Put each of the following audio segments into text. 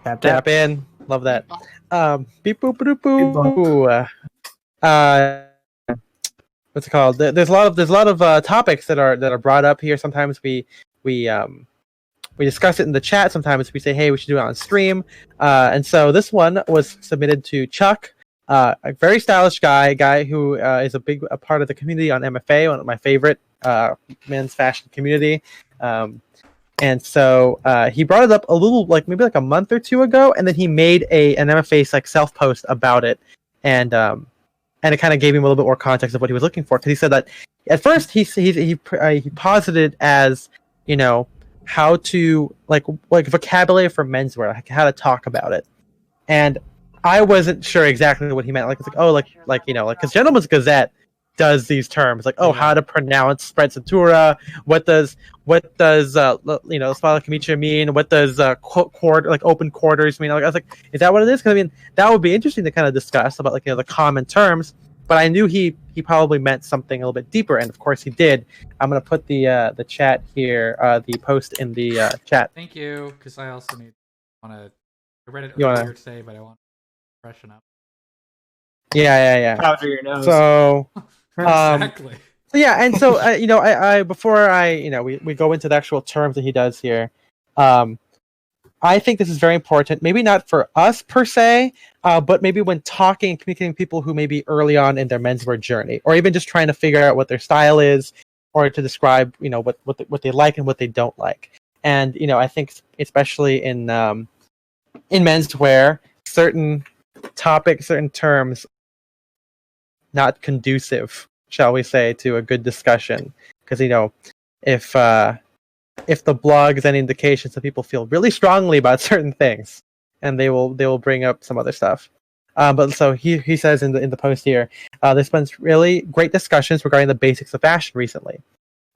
Tap in. Love that. Beep boop boop Beep boop. What's it called? There's a lot of topics that are brought up here. Sometimes we discuss it in the chat. Sometimes we say, hey, we should do it on stream. And so this one was submitted to Chuck, a very stylish guy who is a big part of the community on MFA, one of my favorite men's fashion community. And so he brought it up a little, maybe a month or two ago, and then he made an MFA self post about it, and it kind of gave him a little bit more context of what he was looking for, because he said that at first he posited as, how to like vocabulary for menswear, how to talk about it, and I wasn't sure exactly what he meant. Because Gentleman's Gazette does these terms how to pronounce sprezzatura, what does spalla camicia mean, what does open quarters mean. I was like, is that what it is? Because that would be interesting to kind of discuss about the common terms, but I knew he probably meant something a little bit deeper, and of course he did. I'm gonna put the chat here, the post in the chat. Thank you, because I also I read it earlier today, but I want to freshen up. Yeah. Powder your nose. So exactly. Yeah, and so I before we go into the actual terms that he does here, I think this is very important. Maybe not for us per se, but maybe when talking and communicating with people who may be early on in their menswear journey, or even just trying to figure out what their style is, or to describe what they like and what they don't like. And I think especially in menswear, certain topics, certain terms, not conducive, shall we say, to a good discussion. Because if the blog is any indication, some people feel really strongly about certain things, and they will bring up some other stuff. But so he says in the post here, there's been really great discussions regarding the basics of fashion recently.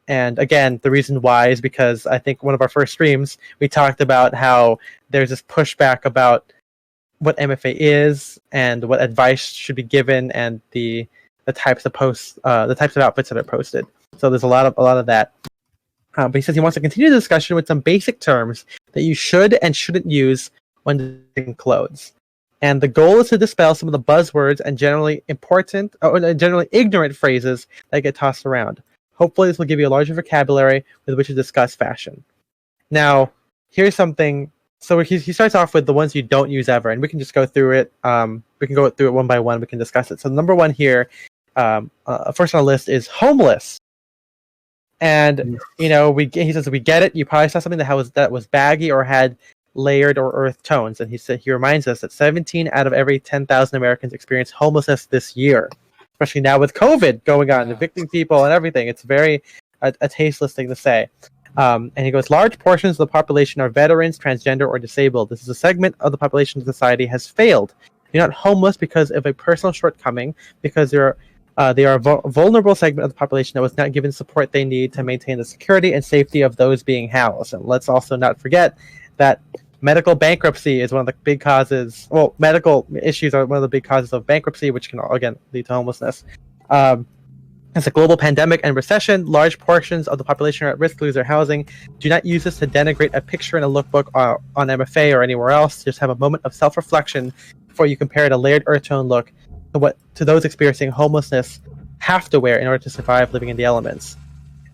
And again, the reason why is because I think one of our first streams we talked about how there's this pushback about what MFA is and what advice should be given, and the types of posts, the types of outfits that are posted. So there's a lot of that. But he says he wants to continue the discussion with some basic terms that you should and shouldn't use when designing clothes. And the goal is to dispel some of the buzzwords and generally ignorant phrases that get tossed around. Hopefully this will give you a larger vocabulary with which to discuss fashion. Now, here's something. So he starts off with the ones you don't use ever, and we can just go through it. We can go through it one by one. We can discuss it. So number one here, first on the list is homeless. And he says we get it. You probably saw something that was baggy or had layered or earth tones. And he reminds us that 17 out of every 10,000 Americans experience homelessness this year, especially now with COVID going on, evicting people and everything. It's very a tasteless thing to say. And he goes, large portions of the population are veterans, transgender, or disabled. This is a segment of the population of society has failed. They're not homeless because of a personal shortcoming, because they are a vulnerable segment of the population that was not given support they need to maintain the security and safety of those being housed. And let's also not forget that medical bankruptcy is one of the big causes. Well, medical issues are one of the big causes of bankruptcy, which can again lead to homelessness. As a global pandemic and recession, large portions of the population are at risk to lose their housing. Do not use this to denigrate a picture in a lookbook on MFA or anywhere else. Just have a moment of self-reflection before you compare a layered earth tone look to those experiencing homelessness have to wear in order to survive living in the elements.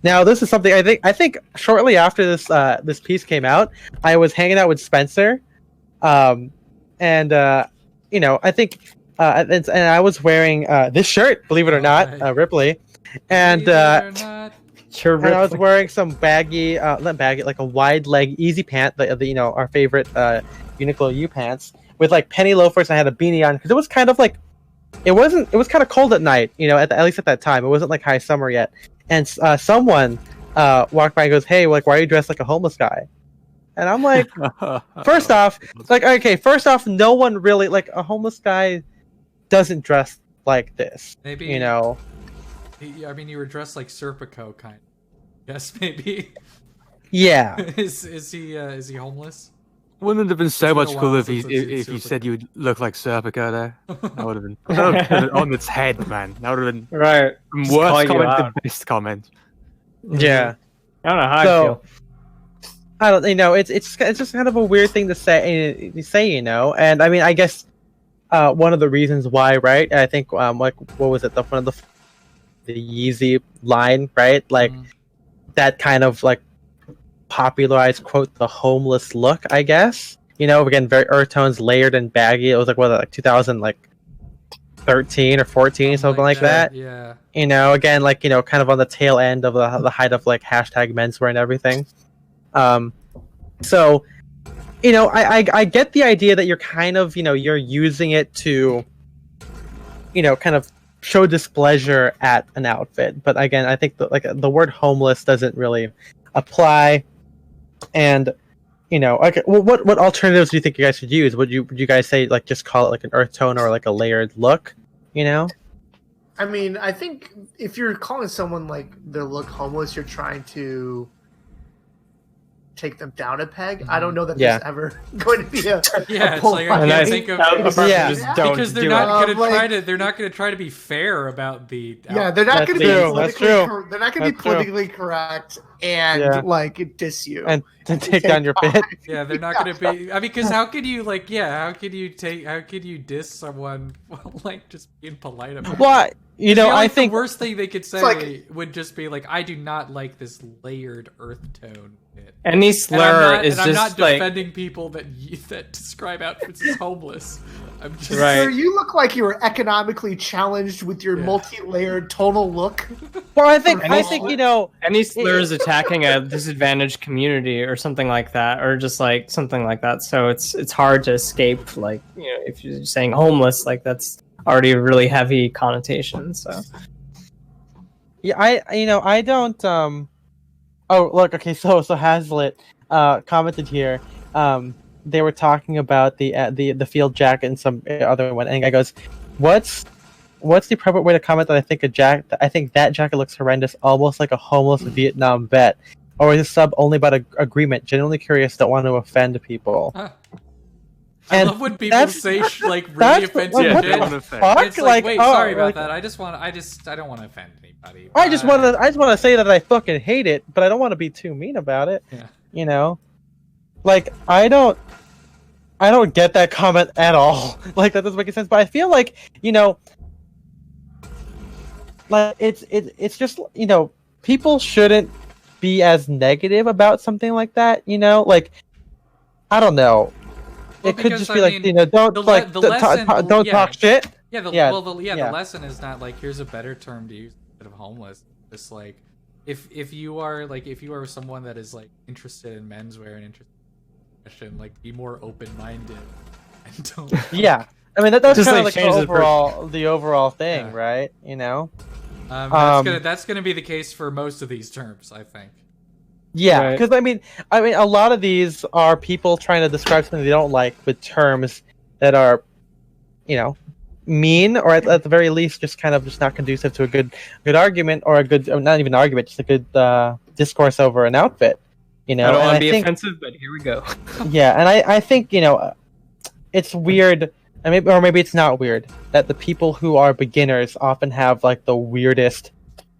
Now, this is something I think shortly after this piece came out, I was hanging out with Spencer, and I think and I was wearing this shirt, believe it or not, Ripley. And I was wearing some baggy, not baggy, like a wide leg easy pant, our favorite Uniqlo U pants with penny loafers. And I had a beanie on because it was kind of it was kind of cold at night, at least at that time. It wasn't high summer yet. And someone walked by and goes, "Hey, why are you dressed like a homeless guy?" And I'm like, first off, no one really a homeless guy doesn't dress like this. Maybe you were dressed like Serpico, kind of. Yes, maybe. Yeah. Is he homeless? Wouldn't it have been so much cooler if you said you would look like Serpico there? That would have been on its head, man. That would have been right. Worst comment to best comment. Yeah. I don't know how I feel. I don't, it's just kind of a weird thing to say, and I mean, I guess one of the reasons why, right? I think like what was it, one of the Yeezy line, right? Like that kind of like popularized quote the homeless look, I guess. Again, very earth tones, layered and baggy. It was like 2000 like 13 or 14, something like that. Yeah. Again, like kind of on the tail end of the height of like hashtag menswear and everything. So, I get the idea that you're kind of, you're using it to, kind of show displeasure at an outfit. But again, I think the word homeless doesn't really apply. And, okay, well, what alternatives do you think you guys should use? Would you guys say like just call it like an earth tone or like a layered look? I mean, I think if you're calling someone like their look homeless, you're trying to take them down a peg. I don't know that there's ever going to be a it's like I can't think of because they're not going to try to. They're not going to try to be fair about the. Yeah, they're not going to be politically. They're not going to be politically correct and like diss you and take down your bit. Yeah, they're not going to be. I mean, because how could you like? Yeah, how could you diss someone like just being polite about? Well, I think the worst thing they could say would just be like, "I do not like this layered earth tone." Any slur is I'm just not defending people that describe outfits as homeless. I'm just Sir, you look like you were economically challenged with your multi-layered tonal look. Well, I think any slur is attacking a disadvantaged community or something like that, or just like something like that. So it's hard to escape. Like if you're saying homeless, like that's already a really heavy connotation. So yeah, I don't. Oh, look, okay, so Hazlitt commented here. They were talking about the field jacket and some other one, and the guy goes, "What's the appropriate way to comment that I think that jacket looks horrendous, almost like a homeless Vietnam vet, or is this sub only about agreement? Genuinely curious, don't want to offend people." I love when people say like really offensive shit. Fuck? It's like, wait, sorry about that. I don't want to offend anybody. I just want to say that I fucking hate it, but I don't want to be too mean about it. Yeah. Like I don't get that comment at all. Like that doesn't make any sense. But I feel like like it's just people shouldn't be as negative about something like that. Like I don't know. Well, it could just be like don't talk shit. Yeah, the lesson is not like here's a better term to use instead of homeless. Just like if you are someone that is like interested in menswear and interested in fashion, like be more open-minded and don't. Yeah, I mean that's kind of like the overall thing, right? That's gonna be the case for most of these terms, I think. Yeah, because I mean, a lot of these are people trying to describe something they don't like with terms that are, mean, or at the very least, just not conducive to a good argument or not even argument, just a good discourse over an outfit. I don't want to be offensive, but here we go. Yeah, and I think it's weird, or maybe it's not weird that the people who are beginners often have like the weirdest,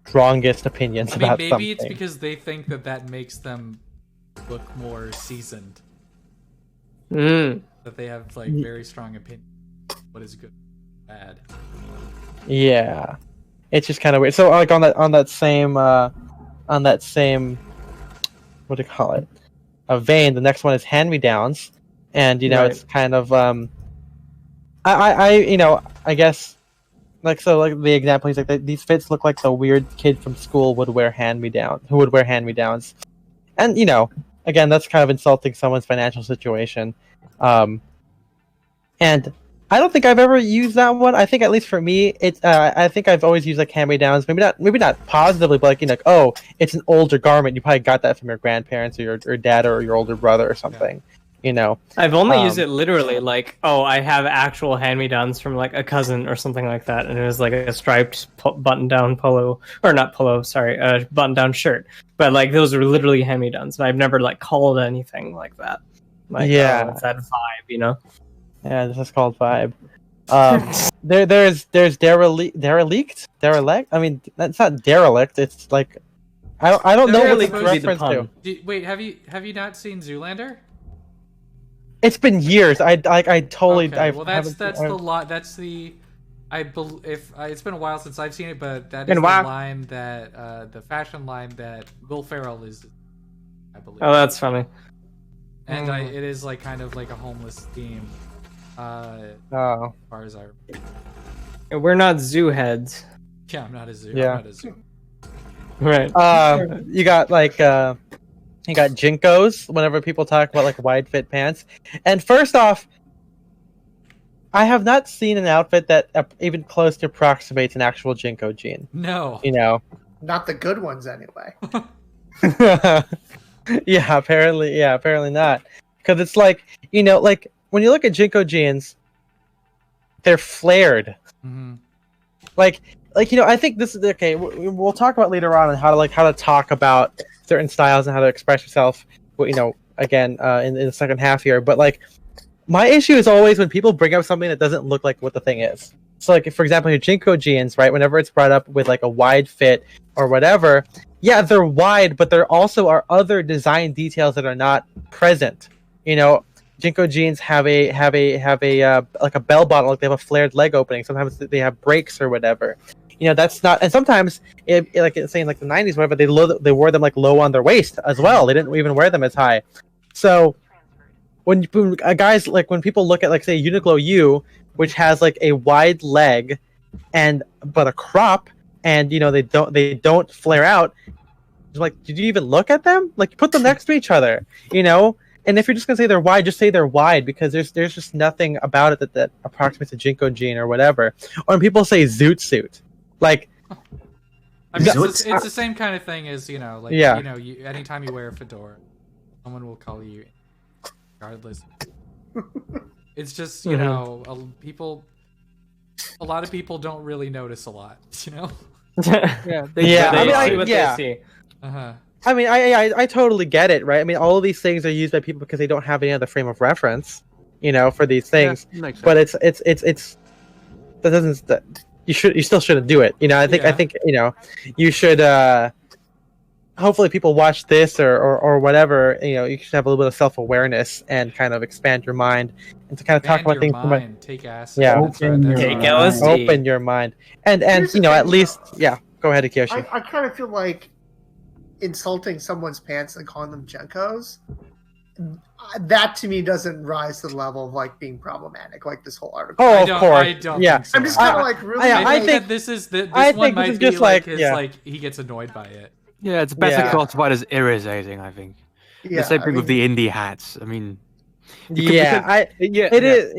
strongest opinions about something. Maybe it's because they think that makes them look more seasoned. That they have like very strong opinions. What is good, bad? Yeah, it's just kind of weird. So like on that same what do you call it? A vein. The next one is hand-me-downs, and it's kind of I guess. Like the example, he's like these fits look like the weird kid from school would wear hand-me-downs, and again that's kind of insulting someone's financial situation, and I don't think I've ever used that one. I think at least for me, it's I think I've always used like hand-me-downs, maybe not positively, but like oh, it's an older garment. You probably got that from your grandparents or your dad or your older brother or something. I've only used it literally, like, oh, I have actual hand-me-downs from like a cousin or something like that, and it was like a striped button-down polo, or not polo, sorry, button-down shirt. But like those were literally hand-me-downs, and I've never like called anything like that. Like, it's that vibe, Yeah, this is called vibe. There's derelict. I mean, that's not derelict. It's like I don't know what Really it's could be the reference to. pun. Wait, have you not seen Zoolander? It's been years. I totally. Okay, well, that's the lot. That's the. It's been a while since I've seen it, but that is the line that the fashion line that Will Ferrell is, I believe. Oh, that's funny. And it is like kind of like a homeless theme. As far as I remember. We're not zoo heads. Yeah, I'm not a zoo. Yeah. I'm not a zoo. Right. You got like you got Jinkos whenever people talk about like wide fit pants. And first off, I have not seen an outfit that even close to approximates an actual Jinko jean. No. You know. Not the good ones anyway. Yeah, apparently not. Because it's like, you know, like when you look at Jinko jeans, they're flared. Mm-hmm. Like you know, I think this is okay. We'll talk about later on how to talk about certain styles and how to express yourself. You know, again in the second half here. But like, my issue is always when people bring up something that doesn't look like what the thing is. So like, for example, your Jinko jeans, right? Whenever it's brought up with like a wide fit or whatever, yeah, they're wide, but there also are other design details that are not present. You know, Jinko jeans have a like a bell bottom, like they have a flared leg opening. Sometimes they have breaks or whatever. You know, that's not, and sometimes like it's saying like the 90s, whatever, they wore them like low on their waist as well. They didn't even wear them as high. So when guys, like when people look at like say Uniqlo U, which has like a wide leg but a crop, and you know they don't flare out, like, did you even look at them? Like, put them next to each other, you know? And if you're just gonna say they're wide, just say they're wide, because there's just nothing about it that approximates a Jinko jean or whatever. Or when people say zoot suit, like, I mean, it's the same kind of thing as, you know, like, yeah. You know, anytime you wear a fedora, someone will call you regardless. It's just, you know, a lot of people don't really notice a lot, you know? They see. Uh-huh. I mean, I totally get it, right? I mean, all of these things are used by people because they don't have any other frame of reference, you know, for these things. Yeah, but it's that doesn't you still shouldn't do it, you know. I think you know, you should hopefully people watch this or whatever, you know, you should have a little bit of self-awareness and kind of expand your mind and to kind of talk about things. Take acid. Yeah, take LSD. Open your mind and you know, at least go ahead, Akiyoshi. I kind of feel like insulting someone's pants and calling them Jenkos, that to me doesn't rise to the level of like being problematic, like this whole article. Oh, of course. I don't yeah. think so. I'm just kind of like really. I think that this one might be like he gets annoyed by it. Yeah, it's better classified as irritating, I think. Yeah, the same thing with the indie hats. I mean, it is.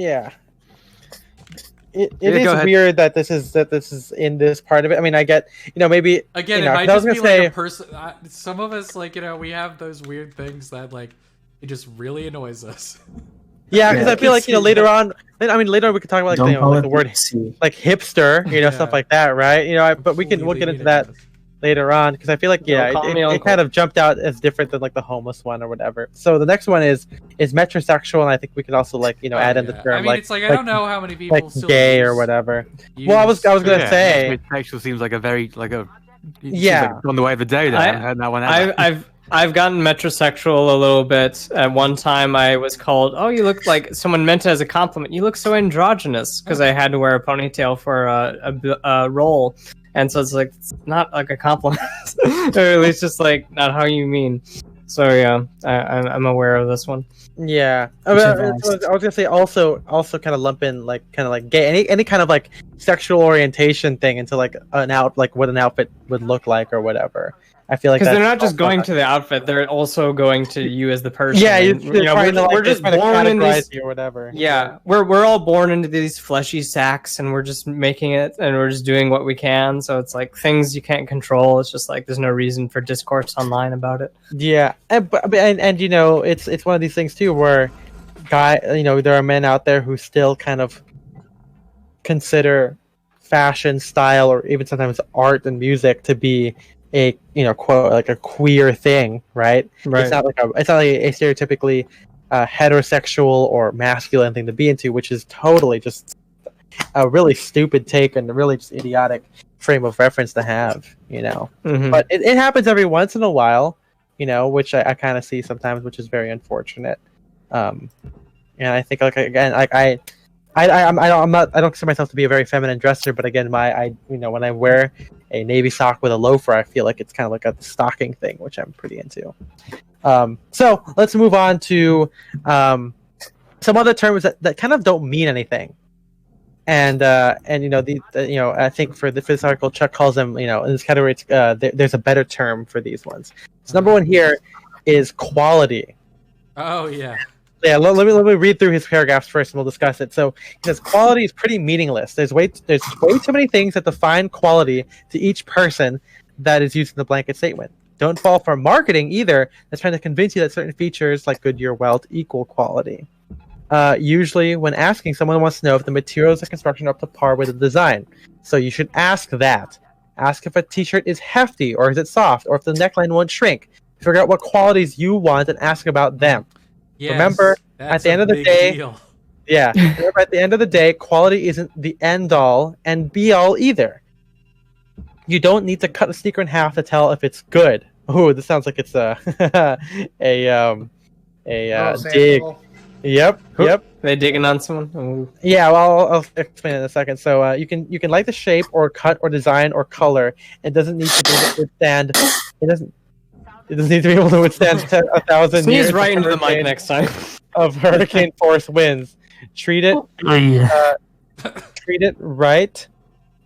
It is weird that this is in this part of it. I mean, I get, you know, maybe again, you know, it might just be like a person. Some of us, like, you know, we have those weird things that like it just really annoys us. Yeah, because I feel like, you know, later on we could talk about like, you know, like the word like hipster, you know, stuff like that, right? You know, but we'll get into that later on, because I feel like it kind of jumped out as different than like the homeless one or whatever. So the next one is metrosexual, and I think we could also like, you know, add in the term. I mean, it's like I don't know how many people like still gay or whatever. Well, I was gonna say metrosexual seems like a very like a like on the way of the day. That I haven't heard that one. I've gotten metrosexual a little bit. At one time, I was called, "Oh, you look like," someone meant it as a compliment. "You look so androgynous," because I had to wear a ponytail for a role. And so it's like, it's not like a compliment, or at least just like not how you mean. So yeah, I'm aware of this one. Yeah, I was gonna say also kind of lump in like kind of like gay, any kind of like sexual orientation thing into like what an outfit would look like or whatever. I feel like because they're not just going to the outfit; they're also going to you as the person. Yeah, we're just born in these or whatever. Yeah, we're all born into these fleshy sacks, and we're just making it, and we're just doing what we can. So it's like things you can't control. It's just like there's no reason for discourse online about it. Yeah, and you know, it's one of these things too where you know, there are men out there who still kind of consider fashion, style, or even sometimes art and music to be a, you know, quote, like a queer thing, right? It's not like a stereotypically heterosexual or masculine thing to be into, which is totally just a really stupid take and a really just idiotic frame of reference to have, you know. But it happens every once in a while, you know, which I kind of see sometimes, which is very unfortunate. And I think, like, again, like I don't consider myself to be a very feminine dresser, but again, when I wear a navy sock with a loafer, I feel like it's kind of like a stocking thing, which I'm pretty into. So let's move on to some other terms that kind of don't mean anything. And you know, I think for this article, Chuck calls them, you know, in this category, there's a better term for these ones. So number one here is quality. Oh yeah. Yeah, let me read through his paragraphs first, and we'll discuss it. So he says quality is pretty meaningless. There's way too many things that define quality to each person that is used in the blanket statement. Don't fall for marketing either that's trying to convince you that certain features like Goodyear welt equal quality. Usually, when asking, someone wants to know if the materials and construction are up to par with the design. So you should ask that. Ask if a t-shirt is hefty or is it soft, or if the neckline won't shrink. Figure out what qualities you want and ask about them. Yes, remember, at the end of the day, remember, at the end of the day, quality isn't the end all and be all either. You don't need to cut a sneaker in half to tell if it's good. Oh, this sounds like it's a dig. Yep. They digging on someone? Ooh. Yeah, well, I'll explain it in a second. So you can like the shape or cut or design or color. It doesn't need to be able to withstand. It doesn't need to be able to withstand 1,000 years. Sneeze right into the mic next time. Of hurricane force winds. Treat it right.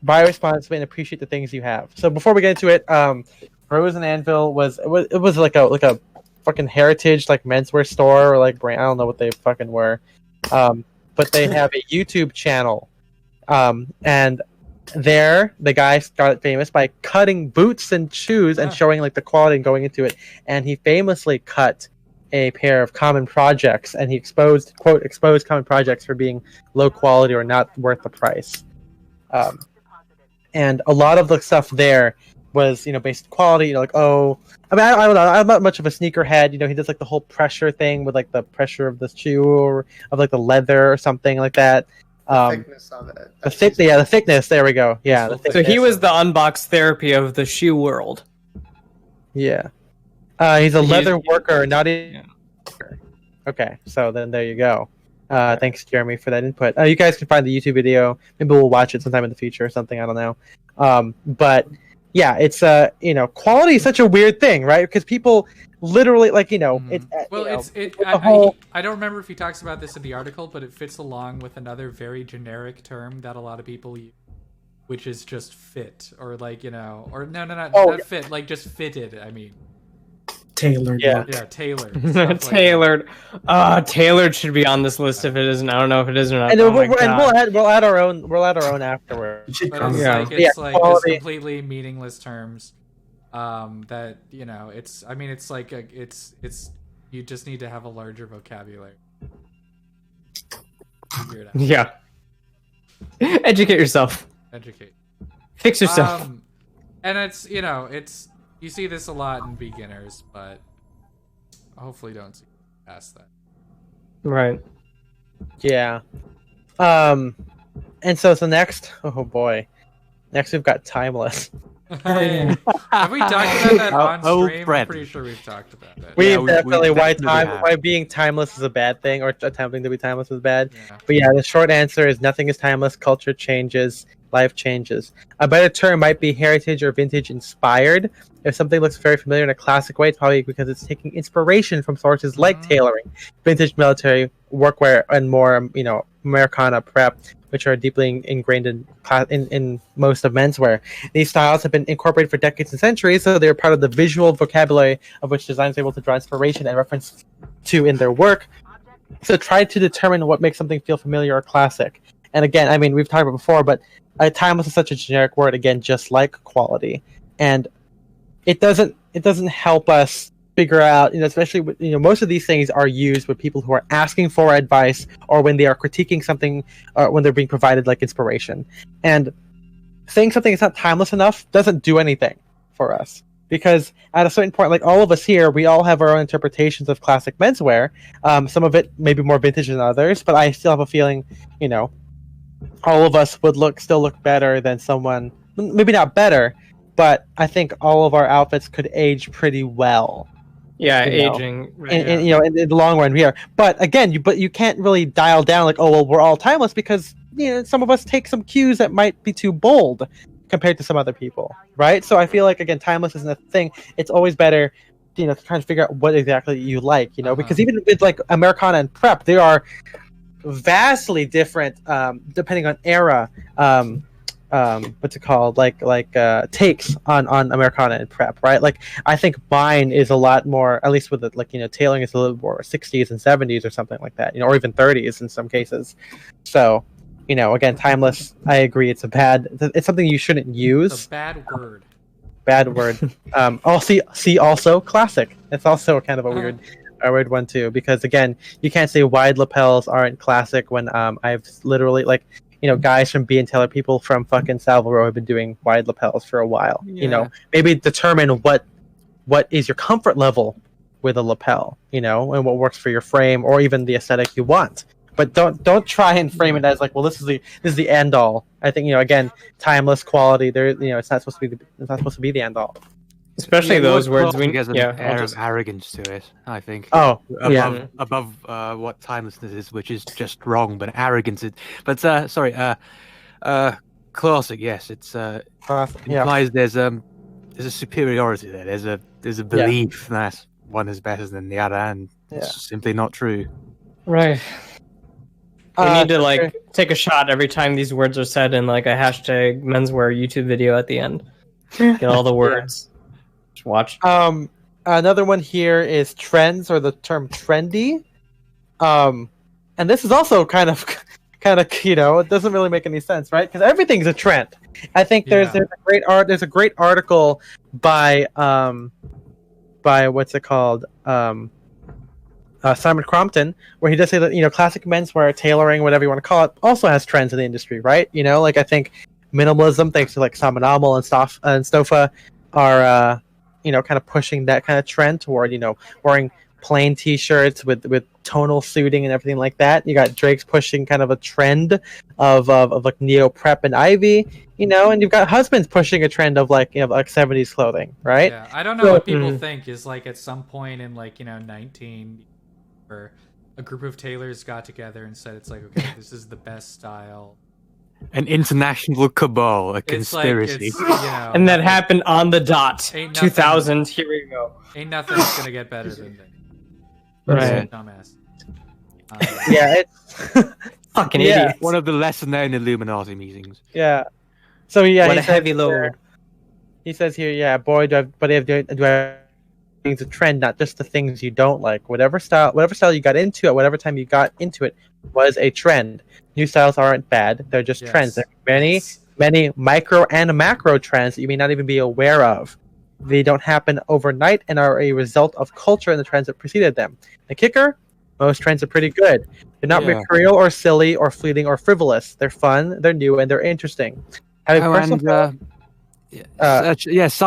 Buy responsibly and appreciate the things you have. So before we get into it, Rose and Anvil was like a fucking heritage like menswear store or like brand. I don't know what they fucking were. But they have a YouTube channel. And there the guy got famous by cutting boots and shoes and showing like the quality and going into it. And he famously cut a pair of Common Projects, and he exposed Common Projects for being low quality or not worth the price. And a lot of the stuff there was, you know, based on quality. You know, like, oh, I mean, I don't know. I'm not much of a sneakerhead. You know, he does like the whole pressure thing with like the pressure of the shoe or of like the leather or something like that. The thickness of it. The thickness. There we go. Yeah. So he was the unbox therapy of the shoe world. Yeah. He's a leather worker, not a... Yeah. Okay, so then there you go. Thanks, Jeremy, for that input. You guys can find the YouTube video. Maybe we'll watch it sometime in the future or something. I don't know. But yeah, it's you know, quality is such a weird thing, right? Because people literally, like, you know, I don't remember if he talks about this in the article, but it fits along with another very generic term that a lot of people use, which is just fit, or like, you know, or not fit, like just fitted. I mean. Tailored. Yeah, tailored. Tailored. Tailored should be on this list if it isn't. I don't know if it is or not. And we'll add our own afterwards. But it's like just completely meaningless terms. That, you know, it's you just need to have a larger vocabulary. Figure it out. Yeah. Educate yourself. Fix yourself. And it's, you know, you see this a lot in beginners, but hopefully don't see past that. Right. Yeah. And so next, oh boy. Next we've got Timeless. Have we talked about that on stream? I'm pretty sure we've talked about that. We've definitely why being timeless is a bad thing, or attempting to be timeless is bad. Yeah. But yeah, the short answer is nothing is timeless. Culture changes. Life changes. A better term might be heritage or vintage inspired. If something looks very familiar in a classic way, it's probably because it's taking inspiration from sources like tailoring, vintage military, workwear, and more, you know, Americana prep, which are deeply ingrained in most of menswear. These styles have been incorporated for decades and centuries, so they're part of the visual vocabulary of which designers are able to draw inspiration and reference to in their work. So try to determine what makes something feel familiar or classic. And again, I mean, we've talked about it before, but timeless is such a generic word, again, just like quality. And it doesn't help us figure out, you know, especially with, you know, most of these things are used with people who are asking for advice or when they are critiquing something, when they're being provided like inspiration. And saying something is not timeless enough doesn't do anything for us, because at a certain point, like all of us here, we all have our own interpretations of classic menswear. Some of it may be more vintage than others, but I still have a feeling, you know, all of us would still look better than someone. Maybe not better, but I think all of our outfits could age pretty well. Yeah, aging. Right, and in the long run here. But again, you can't really dial down like, oh well, we're all timeless, because some of us take some cues that might be too bold compared to some other people, right? So I feel like, again, timeless isn't a thing. It's always better, to try to figure out what exactly you like, because even with like Americana and prep, they are vastly different depending on era. What's it called? Like takes on Americana and prep, right? Like I think mine is a lot more, at least with it, like tailoring is a little more 60s and 70s or something like that, or even 30s in some cases. So. Again, timeless. I agree. It's something you shouldn't use. It's a bad word. Bad word. See also classic. It's also kind of a weird one too, because again, you can't say wide lapels aren't classic when I've literally guys from B and Taylor, people from fucking Salvador have been doing wide lapels for a while. Yeah. Maybe determine what is your comfort level with a lapel, and what works for your frame or even the aesthetic you want. But don't try and frame it as like, well, this is the end all. I think again, timeless quality. There, it's not supposed to be the end all. Especially those words. Has an air of arrogance to it, I think. Oh, above what timelessness is, which is just wrong, but arrogance is. But classic. Yes, it's implies there's a superiority there. There's a belief that one is better than the other, and it's simply not true. Right. We need to take a shot every time these words are said in like a hashtag Menswear YouTube video at the end. Get all the words. Just watch. Another one here is trends, or the term trendy. And this is also kind of it doesn't really make any sense, right? Because everything's a trend. I think there's a great article by what's it called? Simon Crompton, where he does say that classic menswear, tailoring, whatever you want to call it, also has trends in the industry, right? Like I think minimalism, thanks to like Samanamal and Stofa, are kind of pushing that kind of trend toward wearing plain T-shirts with tonal suiting and everything like that. You got Drake's pushing kind of a trend of like neo prep and Ivy, and you've got husbands pushing a trend of like 70s clothing, right? Yeah, I don't know what people think is like at some point in like 19. Where a group of tailors got together and said, it's like, okay, this is the best style. An international cabal, a conspiracy. And that happened on the dot. 2000, here we go. Ain't nothing's gonna get better than that. Right. Dumbass. It's fucking idiot. One of the lesser known Illuminati meetings. Yeah. So what a heavy load. He says here, boy, do I it's a trend, not just the things you don't like. Whatever style you got into at whatever time you got into it was a trend. New styles aren't bad; they're just trends. There are many micro and macro trends that you may not even be aware of. They don't happen overnight and are a result of culture and the trends that preceded them. The kicker: most trends are pretty good. They're not mercurial or silly or fleeting or frivolous. They're fun, they're new, and they're interesting. Side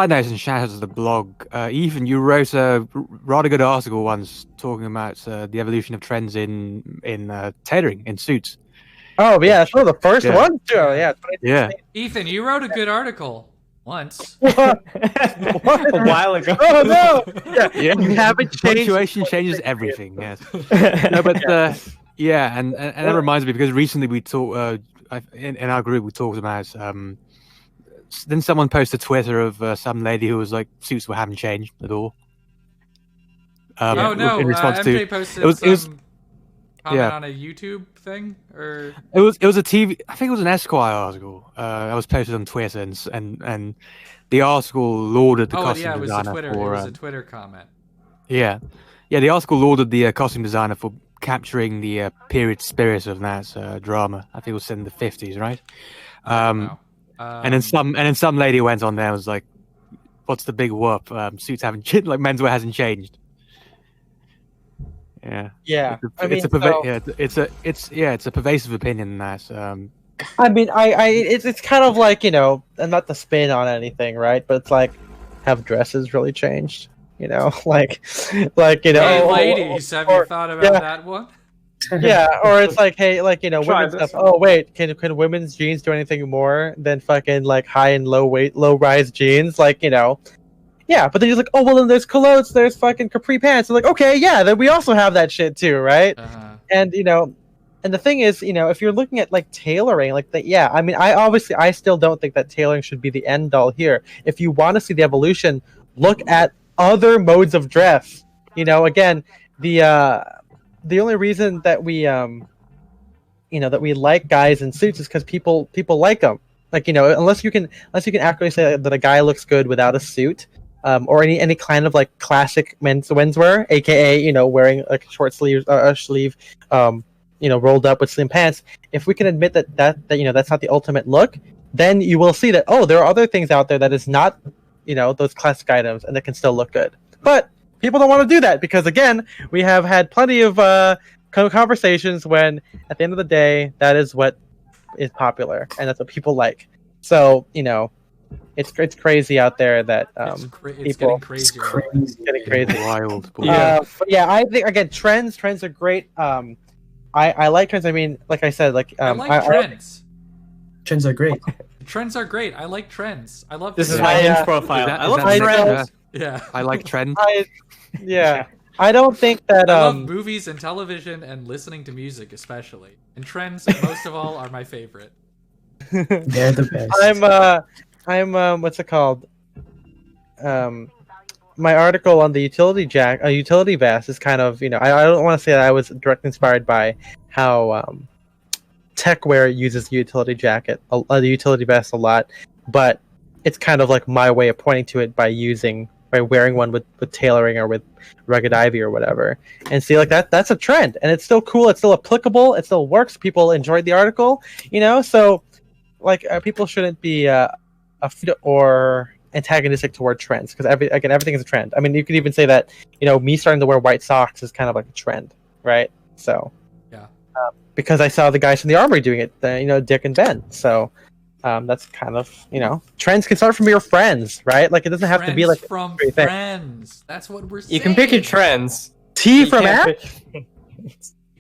notes and shout out to the blog. Ethan, you wrote a rather good article once talking about the evolution of trends in tailoring in suits. Oh yeah, that's one of the first ones too. Yeah. Ethan, you wrote a good article once. A while ago. Oh no! Yeah. You haven't changed. Punctuation changes everything. Yes. No, but and that reminds me, because recently we talked in our group, we talked about then someone posted Twitter of some lady who was like, suits haven't changed at all. In response to MJ posted comment on a YouTube thing, or it was a TV. I think it was an Esquire article. That was posted on Twitter, and the article lauded the costume designer for. It was a Twitter comment. Yeah. The article lauded the costume designer for capturing the period spirit of that drama. I think it was set in the 50s, right? And then some lady went on there and was like, "What's the big whoop? Suits haven't changed. Like menswear hasn't changed." Yeah. It's a pervasive opinion that. It's kind of like and not to spin on anything, right? But it's like, have dresses really changed? Hey, ladies, have you thought about that one? Yeah, or it's like, hey, like, you know, Try women's this stuff. Oh wait, can women's jeans do anything more than fucking like high and low rise jeans? Like, you know, yeah. But then you're like, oh well, then there's culottes, there's fucking capri pants. I'm like, okay, yeah, then we also have that shit too, right? And you know, and the thing is, you know, if you're looking at like tailoring, like that, yeah. I mean, I still don't think that tailoring should be the end all here. If you want to see the evolution, look at other modes of dress. You know, again, the only reason that we you know, that we like guys in suits is because people like them. Like, you know, unless you can accurately say that a guy looks good without a suit, or any kind of like classic menswear, aka, you know, wearing like short sleeves, a sleeve, you know, rolled up with slim pants. If we can admit that you know, that's not the ultimate look, then you will see that, oh, there are other things out there that is not, you know, those classic items, and that can still look good. But people don't want to do that because, again, we have had plenty of conversations when, at the end of the day, that is what is popular and that's what people like. So, you know, it's crazy out there that it's people, getting crazy. It's getting crazy. Wild. But yeah, I think, again, trends are great. I like trends. I mean, like I said, like I like trends. Trends are great. Trends are great. I like trends. I love. This is my Hinge profile. I love trends. Yeah, I like trends. Yeah, I don't think that. I love movies and television and listening to music, especially. And trends, most of all, are my favorite. They're the best. I'm what's it called? My article on the utility vest is kind of, you know, I don't want to say that I was directly inspired by how techwear uses the utility vest a lot, but it's kind of like my way of pointing to it by wearing one with tailoring or with rugged ivy or whatever, and see, like, that's a trend, and it's still cool, it's still applicable, it still works, people enjoyed the article, you know. So like, people shouldn't be afraid or antagonistic toward trends, because everything is a trend. I mean, you could even say that, you know, me starting to wear white socks is kind of like a trend, right? So yeah, because I saw the guys from the Armory doing it, you know, Dick and Ben. So that's kind of, you know, trends can start from your friends, right? Like, it doesn't have to be like from friends. That's what we're saying. You can pick your trends. T from app. You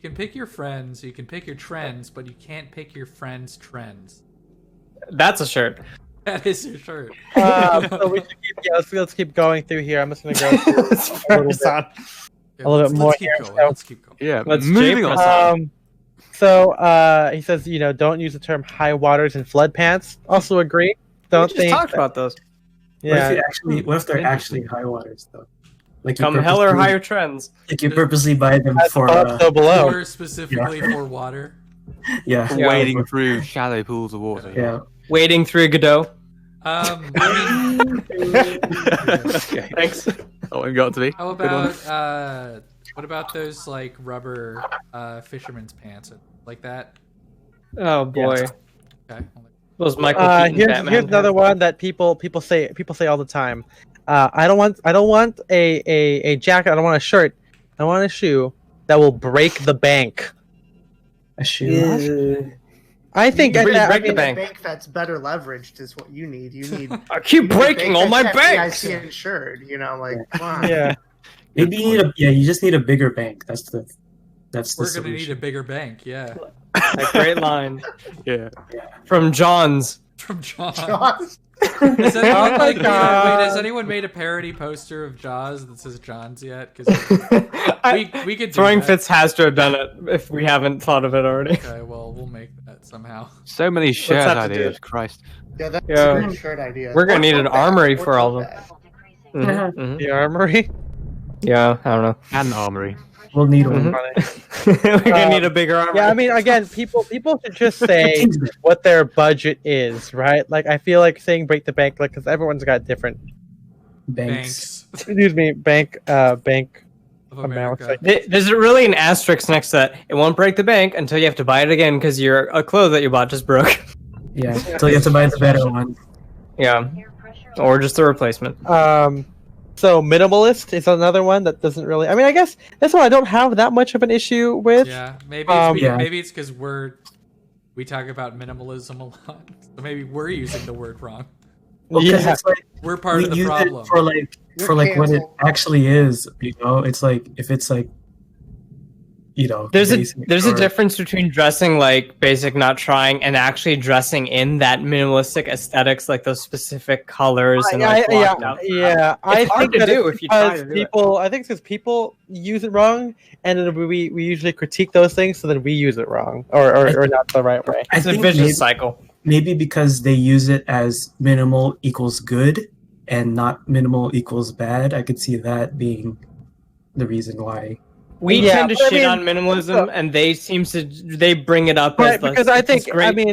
can pick your friends. You can pick your trends, but you can't pick your friends' trends. That's a shirt. That is your shirt. So we should let's keep going through here. I'm just gonna go through a little bit more here. Let's keep going. Yeah, let's moving on. So he says, you know, don't use the term high waters and flood pants. Also agree. Don't we just talked about those. Yeah. What if they're actually high waters though? Like, come hell or higher trends. Like, you purposely buy them for below. Or specifically for water. Yeah. Wading through shallow pools of water. Yeah. Wading through Godot. Okay. Thanks. Oh, it got to be. How about what about those like rubber fisherman's pants like that? Oh boy. Yeah. Okay. Those Michael Keaton here's Batman another one that people say all the time. I don't want a jacket. I don't want a shirt. I want a shoe that will break the bank. A shoe. What? I think break the the bank. that's better leveraged is what you need. You need. I keep breaking all my banks. FDIC insured. You know, like, come on. Yeah. Maybe you just need a bigger bank. That's the We're solution. gonna need a bigger bank. Yeah. A great line. Yeah. From John's. From John. Jaws. Has anyone made a parody poster of Jaws that says John's yet? Because we could do Throwing that. Fits has to have done it if we haven't thought of it already. Okay, well, we'll make that somehow. So many shirt have to do ideas. it. Christ. Yeah, that's Yeah. a great shirt idea. We're gonna need an tote bag. armory Or for all tote of them. bag. Mhm. The Armory. Yeah, I don't know. And armory. We'll need one. We're gonna need a bigger armory. Yeah, I mean, again, people should just say what their budget is, right? Like, I feel like saying break the bank, like, because everyone's got different. Banks. Excuse me, bank of amounts. America. Like, There's really an asterisk next to that. It won't break the bank until you have to buy it again because your clothes that you bought just broke. Yeah. So you have to buy the better one. Yeah. Or just a replacement. So minimalist is another one that doesn't really. I mean, I guess that's one I don't have that much of an issue with. Yeah, maybe it's because we talk about minimalism a lot, so maybe we're using the word wrong. Well, Yeah. it's like We're part we of the use problem. it for like what it actually is. You know, it's like if it's like there's a difference between dressing like basic, not trying, and actually dressing in that minimalistic aesthetics, like those specific colors and like blocked out. Yeah, it's hard to do if you try to do it. I think because people use it wrong, and then we usually critique those things, so then we use it wrong or not the right way. It's a vicious cycle. Maybe because they use it as minimal equals good and not minimal equals bad. I could see that being the reason why. We tend to shit on minimalism, and they bring it up as because I think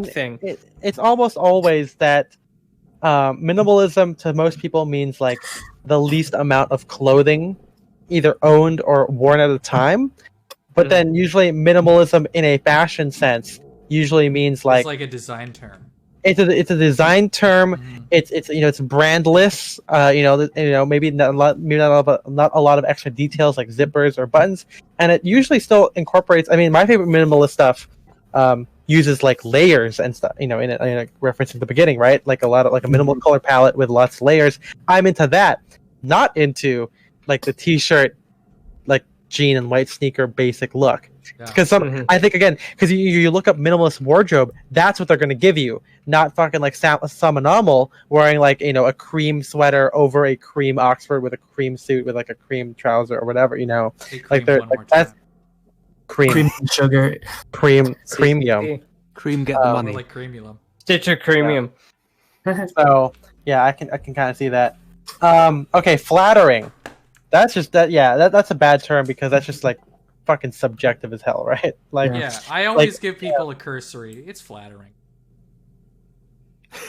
thing. It's almost always that minimalism to most people means like the least amount of clothing, either owned or worn at a time. But then usually minimalism in a fashion sense usually means it's like a design term. It's a design term. It's it's brandless. Maybe not a lot of extra details like zippers or buttons, and it usually still incorporates. I mean, my favorite minimalist stuff uses like layers and stuff. In a reference at the beginning, right? Like a minimal color palette with lots of layers. I'm into that, not into like the t-shirt, like jean and white sneaker basic look. Because I think again, because you look up minimalist wardrobe, that's what they're going to give you, not fucking like some anomal wearing like a cream sweater over a cream Oxford with a cream suit with like a cream trouser or whatever, like they're like that's cream sugar, premium, cream get the money, like creamium, Stitcher premium. So yeah, I can kind of see that. Okay, flattering. That's just that. Yeah, that's a bad term because that's just like fucking subjective as hell, right? Like, yeah, I always give people a cursory. It's flattering.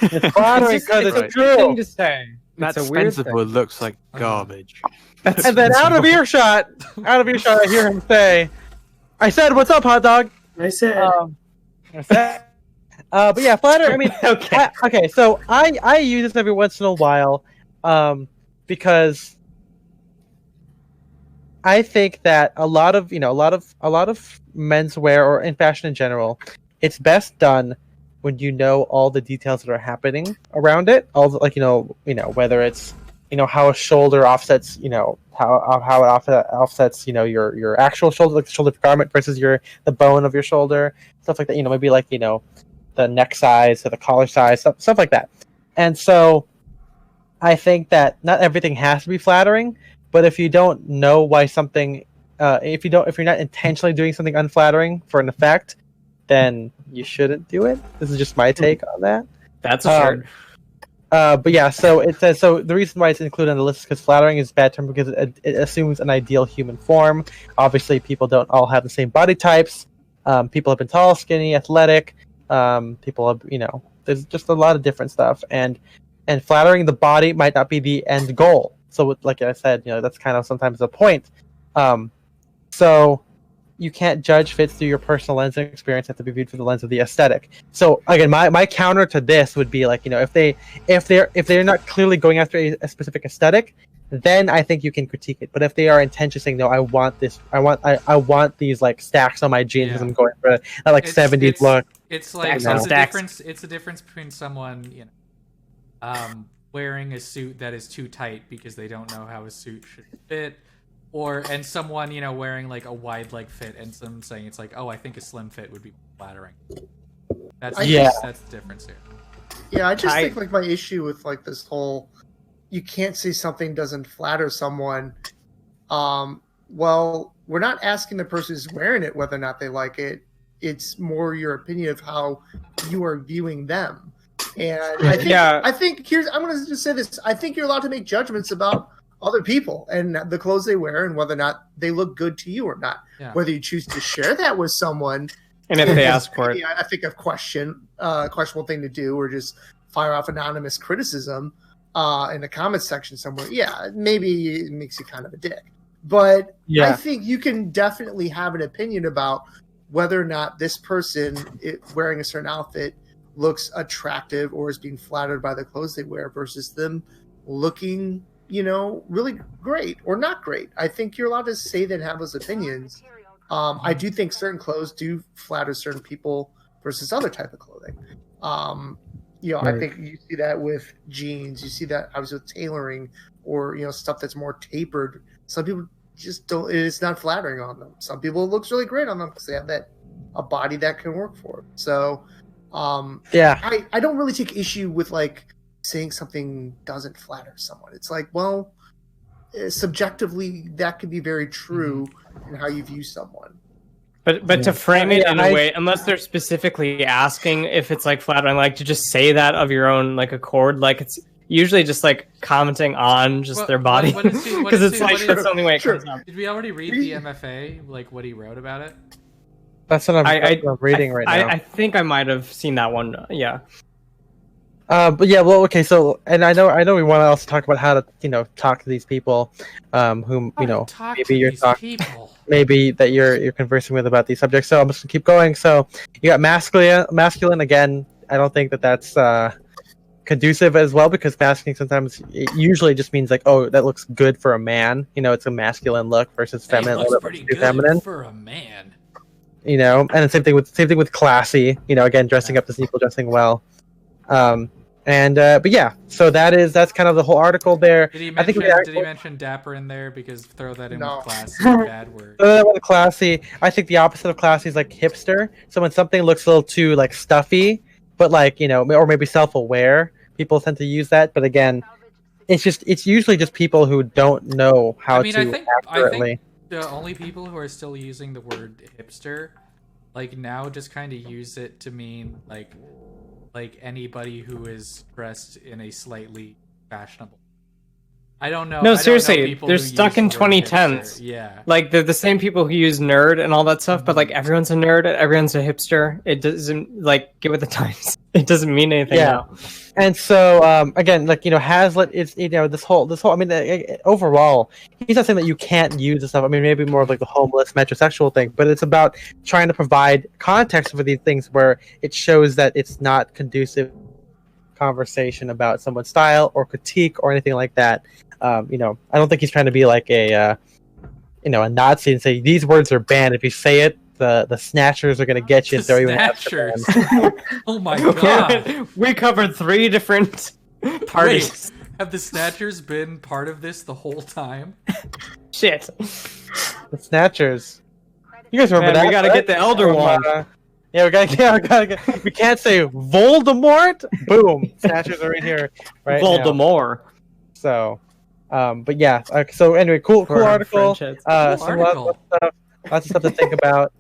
It's flattering because it's true. Thing to say. That Spencer looks like garbage. And then out of earshot, I hear him say, "I said, what's up, hot dog?" I said. But yeah, flattering. I mean, okay. So I use this every once in a while, because I think that a lot of menswear or in fashion in general, it's best done when you know all the details that are happening around it. All the, like whether it's how a shoulder offsets, how it offsets your actual shoulder, like the shoulder garment versus the bone of your shoulder, stuff like that. Maybe like the neck size or the collar size, stuff like that. And so I think that not everything has to be flattering. But if you don't know why something, if you're not intentionally doing something unflattering for an effect, then you shouldn't do it. This is just my take on that. That's a shirt. But yeah, so it says the reason why it's included on the list is because flattering is a bad term because it assumes an ideal human form. Obviously, people don't all have the same body types. People have been tall, skinny, athletic. People have there's just a lot of different stuff, and flattering the body might not be the end goal. So, like I said, that's kind of sometimes the point. So you can't judge fits through your personal lens and experience have to be viewed through the lens of the aesthetic. So again, my counter to this would be like, if they're not clearly going after a specific aesthetic, then I think you can critique it. But if they are intentionally saying, no, I want this, I want these like stacks on my jeans because I'm going for that like 70s look. It's like it's a difference. It's a difference between someone wearing a suit that is too tight because they don't know how a suit should fit, and someone wearing like a wide leg fit and some saying it's like, oh, I think a slim fit would be flattering. That's the difference here. Yeah, I just think like my issue with like this whole, you can't say something doesn't flatter someone. Well, we're not asking the person who's wearing it whether or not they like it. It's more your opinion of how you are viewing them. And I think I'm going to just say this. I think you're allowed to make judgments about other people and the clothes they wear and whether or not they look good to you or not. Yeah. Whether you choose to share that with someone, and if they ask for it, I think a questionable thing to do, or just fire off anonymous criticism in the comments section somewhere. Yeah, maybe it makes you kind of a dick, but I think you can definitely have an opinion about whether or not this person wearing a certain outfit looks attractive or is being flattered by the clothes they wear versus them looking, really great or not great. I think you're allowed to say that and have those opinions. I do think certain clothes do flatter certain people versus other type of clothing. I think you see that with jeans. You see that obviously with tailoring or, stuff that's more tapered. Some people just don't. It's not flattering on them. Some people it looks really great on them because they have a body that can work for them. So, I don't really take issue with like saying something doesn't flatter someone. It's like, well, subjectively that could be very true in how you view someone. But to frame it in a way, unless they're specifically asking if it's like flattering, like to just say that of your own like accord, like it's usually just like commenting on just their body, because it's like that's the only way it comes up. Did we already read the MFA, like what he wrote about it? That's what I'm reading right now. I think I might have seen that one. Yeah. But yeah, well, okay. So, and I know we want to also talk about how to, talk to these people, whom maybe that you're conversing with about these subjects. So I'm just gonna keep going. So you got masculine again. I don't think that's conducive as well, because masculine sometimes it usually just means like, oh, that looks good for a man. It's a masculine look versus feminine. It looks pretty good feminine for a man. And the same thing with classy. Again, dressing up to people, dressing well. But yeah, so that's kind of the whole article there. Did he mention dapper in there? Because throw that in with classy, bad word. With classy, I think the opposite of classy is like hipster. So when something looks a little too like stuffy, but like or maybe self-aware, people tend to use that. But again, it's usually just people who don't know how to accurately. I think the only people who are still using the word hipster, like now, just kind of use it to mean like anybody who is dressed in a slightly fashionable. I don't know. No, seriously, they're stuck in 2010s. Yeah, like they're the same people who use nerd and all that stuff, but like everyone's a nerd, everyone's a hipster. It doesn't get with the times. It doesn't mean anything now. And so again, like Hazlitt is this whole. I mean, overall, he's not saying that you can't use this stuff. I mean, maybe more of like the homeless metrosexual thing, but it's about trying to provide context for these things where it shows that it's not conducive conversation about someone's style or critique or anything like that. I don't think he's trying to be like a Nazi and say these words are banned. If you say it, the snatchers are going to get you. The snatchers. Oh my god. We covered 3 different parties. Wait, have the snatchers been part of this the whole time? Shit. The snatchers. You guys remember that? We got to get the Elder Wand. Yeah, we gotta get. We can't say Voldemort. Boom, snatchers are in here right Voldemort. Now. So, but yeah. So anyway, cool article. Lots of stuff to think about.